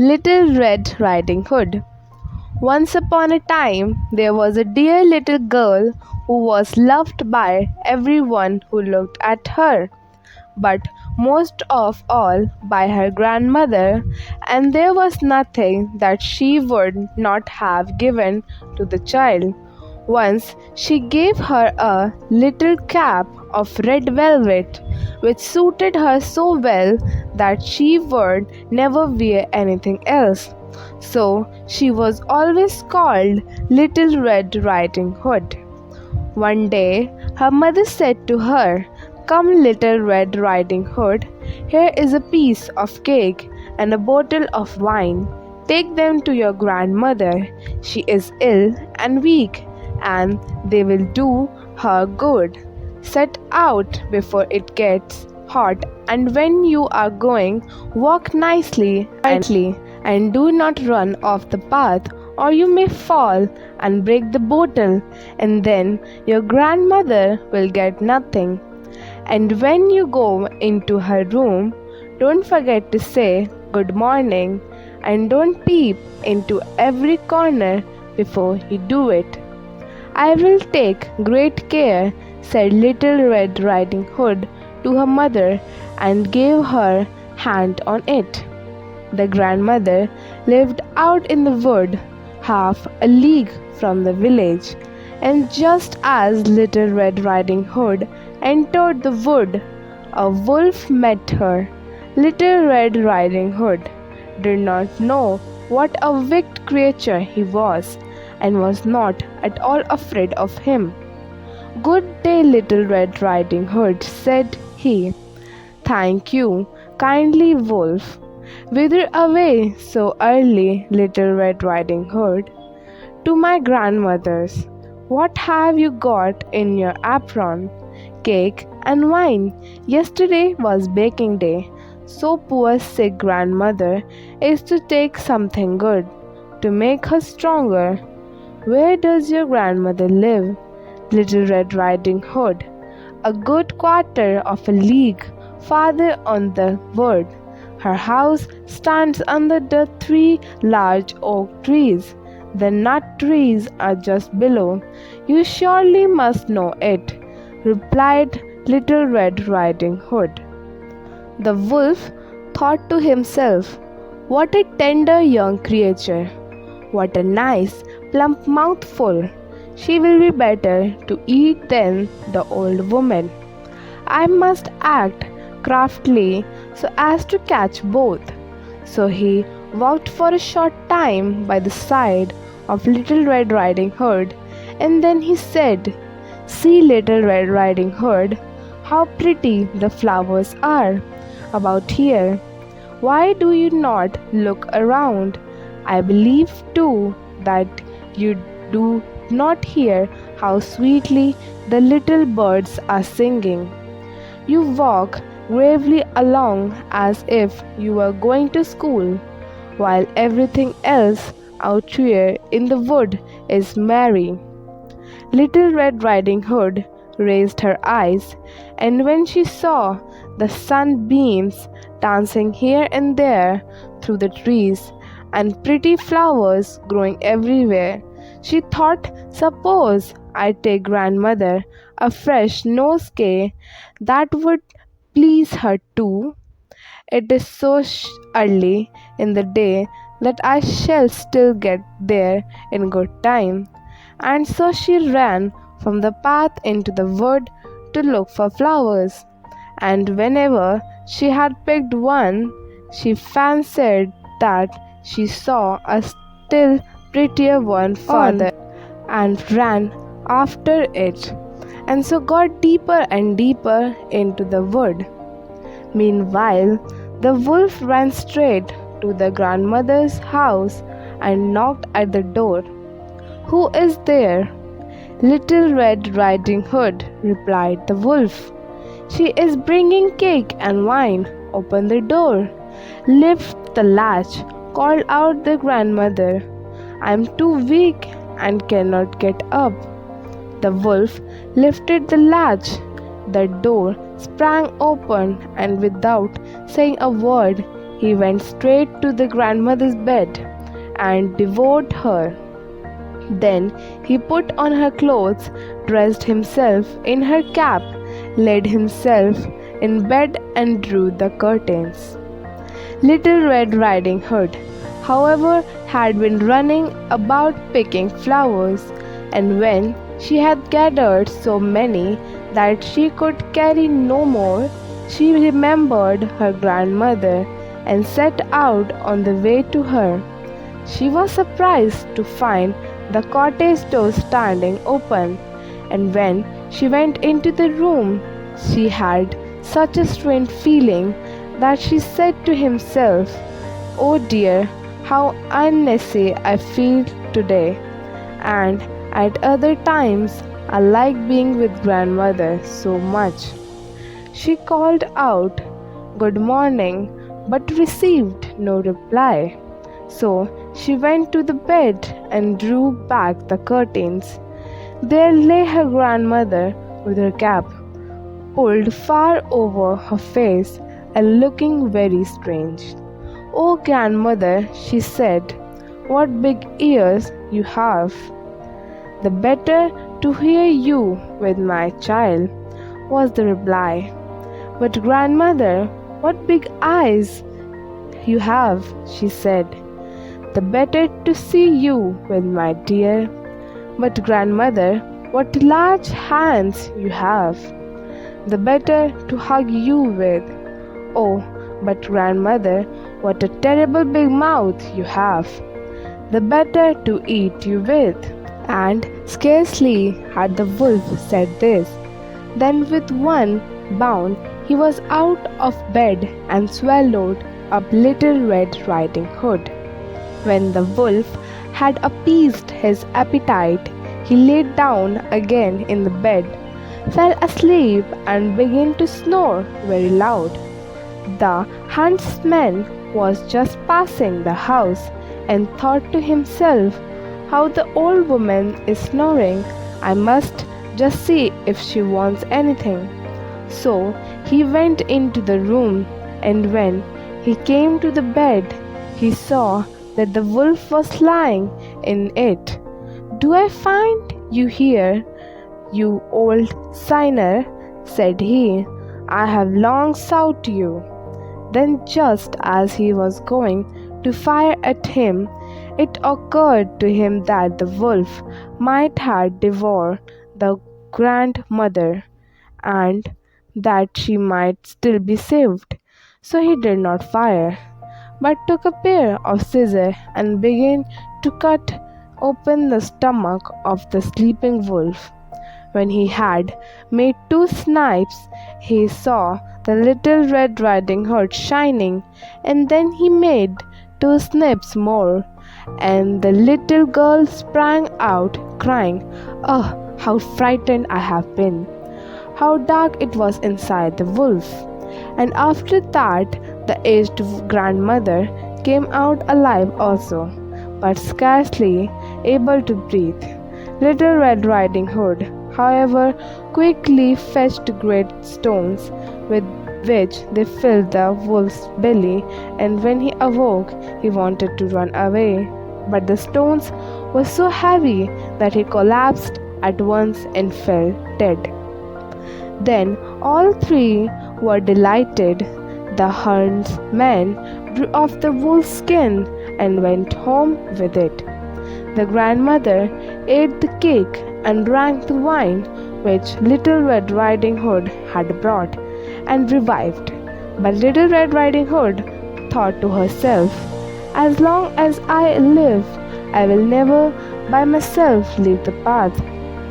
Little Red Riding Hood. Once upon a time, there was a dear little girl who was loved by everyone who looked at her, but most of all by her grandmother, and there was nothing that she would not have given to the child. Once she gave her a little cap of red velvet, which suited her so well that she would never wear anything else. So she was always called Little Red Riding Hood. One day her mother said to her, "Come, Little Red Riding Hood, here is a piece of cake and a bottle of wine. Take them to your grandmother. She is ill and weak, and they will do her good. Set out before it gets hot, and when you are going, walk nicely, quietly, and do not run off the path, or you may fall and break the bottle, and then your grandmother will get nothing. And when you go into her room, don't forget to say good morning, and don't peep into every corner before you do it." "I will take great care," said Little Red Riding Hood to her mother, and gave her hand on it. The grandmother lived out in the wood, half a league from the village, and just as Little Red Riding Hood entered the wood, a wolf met her. Little Red Riding Hood did not know what a wicked creature he was, and was not at all afraid of him. "Good day, Little Red Riding Hood," said he. "Thank you, kindly wolf. Whither away so early, Little Red Riding Hood?" "To my grandmother's." "What have you got in your apron?" "Cake and wine. Yesterday was baking day, so poor sick grandmother is to take something good to make her stronger." "Where does your grandmother live, Little Red Riding Hood?" "A good quarter of a league farther on the wood. Her house stands under the 3 large oak trees. The nut trees are just below. You surely must know it," replied Little Red Riding Hood. The wolf thought to himself, "What a tender young creature! What a nice, plump mouthful! She will be better to eat than the old woman. I must act craftily so as to catch both." So he walked for a short time by the side of Little Red Riding Hood, and then he said, "See, Little Red Riding Hood, how pretty the flowers are about here. Why do you not look around? I believe too that you do not hear how sweetly the little birds are singing. You walk gravely along as if you were going to school, while everything else out here in the wood is merry." Little Red Riding Hood raised her eyes, and when she saw the sunbeams dancing here and there through the trees, and pretty flowers growing everywhere, she thought, "Suppose I take grandmother a fresh nosegay, that would please her too. It is so early in the day that I shall still get there in good time." And so she ran from the path into the wood to look for flowers, and whenever she had picked one, she fancied that she saw a still prettier one farther, and ran after it, and so got deeper and deeper into the wood. Meanwhile, the wolf ran straight to the grandmother's house and knocked at the door. "Who is there?" "Little Red Riding Hood," replied the wolf. "She is bringing cake and wine. Open the door." "Lift the latch," called out the grandmother. "I am too weak and cannot get up." The wolf lifted the latch. The door sprang open, and without saying a word, he went straight to the grandmother's bed and devoured her. Then he put on her clothes, dressed himself in her cap, laid himself in bed and drew the curtains. Little Red Riding Hood, however, had been running about picking flowers, and when she had gathered so many that she could carry no more, she remembered her grandmother and set out on the way to her. She was surprised to find the cottage door standing open, and when she went into the room, she had such a strange feeling that she said to himself, "Oh dear, how uneasy I feel today, and at other times I like being with grandmother so much." She called out, "Good morning," but received no reply. So she went to the bed and drew back the curtains. There lay her grandmother with her cap pulled far over her face and looking very strange. "Oh, grandmother," she said, "what big ears you have! The better to hear you with my child," was the reply. "But grandmother, what big eyes you have," she said. "The better to see you with my dear." "But grandmother, what large hands you have, the better to hug you with." "Oh, but grandmother, what a terrible big mouth you have, the better to eat you with." And scarcely had the wolf said this, than with one bound he was out of bed and swallowed up Little Red Riding Hood. When the wolf had appeased his appetite, he lay down again in the bed, fell asleep, and began to snore very loud. The huntsman was just passing the house and thought to himself, "How the old woman is snoring! I must just see if she wants anything." So he went into the room, and when he came to the bed, he saw that the wolf was lying in it. "Do I find you here, you old sinner?" said he. "I have long sought you." Then, just as he was going to fire at him, it occurred to him that the wolf might have devoured the grandmother, and that she might still be saved. So he did not fire, but took a pair of scissors and began to cut open the stomach of the sleeping wolf. When he had made 2 snipes, he saw the Little Red Riding Hood shining, and then he made 2 snips more, and the little girl sprang out, crying, "Oh, how frightened I have been! How dark it was inside the wolf!" And after that, the aged grandmother came out alive also, but scarcely able to breathe. Little Red Riding Hood, however, quickly fetched great stones, with which they filled the wolf's belly, and when he awoke, he wanted to run away, but the stones were so heavy that he collapsed at once and fell dead. Then all 3 were delighted. The huntsman drew off the wolf's skin and went home with it. The grandmother ate the cake and drank the wine which Little Red Riding Hood had brought, and revived. But Little Red Riding Hood thought to herself, "As long as I live, I will never by myself leave the path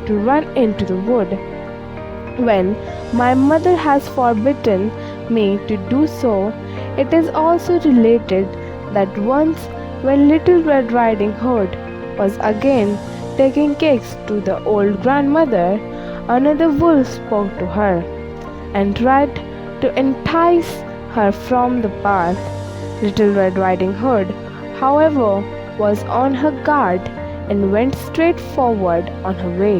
to run into the wood, when my mother has forbidden me to do so." It is also related that once, when Little Red Riding Hood was again taking cakes to the old grandmother, another wolf spoke to her and tried to entice her from the path. Little Red Riding Hood, however, was on her guard and went straight forward on her way,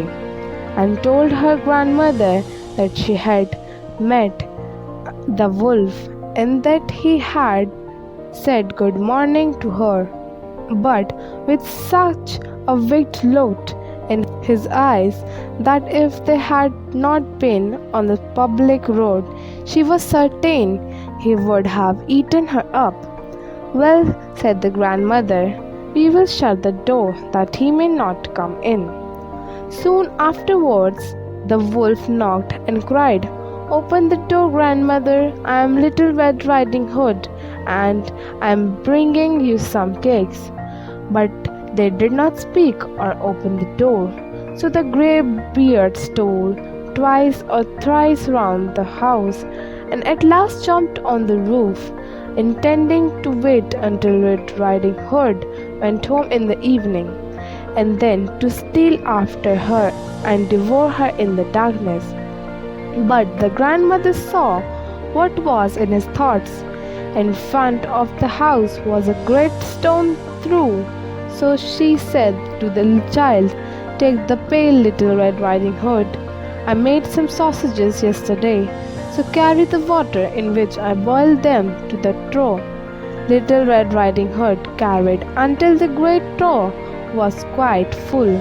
and told her grandmother that she had met the wolf, and that he had said good morning to her, but with such a wicked look in his eyes that if they had not been on the public road, she was certain he would have eaten her up. Well, said the grandmother, we will shut the door that he may not come in. Soon afterwards, the wolf knocked and cried, open the door, grandmother. I am Little Red Riding Hood, and I am bringing you some cakes. But they did not speak or open the door. So the grey beard stole twice or thrice round the house, and at last jumped on the roof, intending to wait until Red Riding Hood went home in the evening, and then to steal after her and devour her in the darkness. But the grandmother saw what was in his thoughts. In front of the house was a great stone throw. So she said to the child, take the pail, Little Red Riding Hood. I made some sausages yesterday, so carry the water in which I boiled them to the trough. Little Red Riding Hood carried until the great trough was quite full.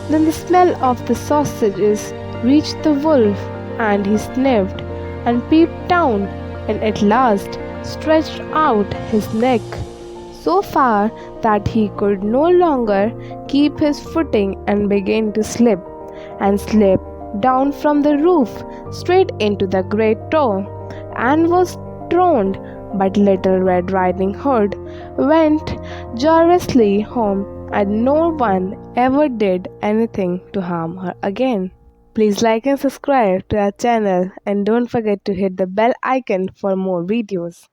Then the smell of the sausages reached the wolf, and he sniffed and peeped down, and at last stretched out his neck so far that he could no longer keep his footing and began to slip, and slipped down from the roof straight into the great trough, and was drowned. But Little Red Riding Hood went joyously home, and no one ever did anything to harm her again. Please like and subscribe to our channel, and don't forget to hit the bell icon for more videos.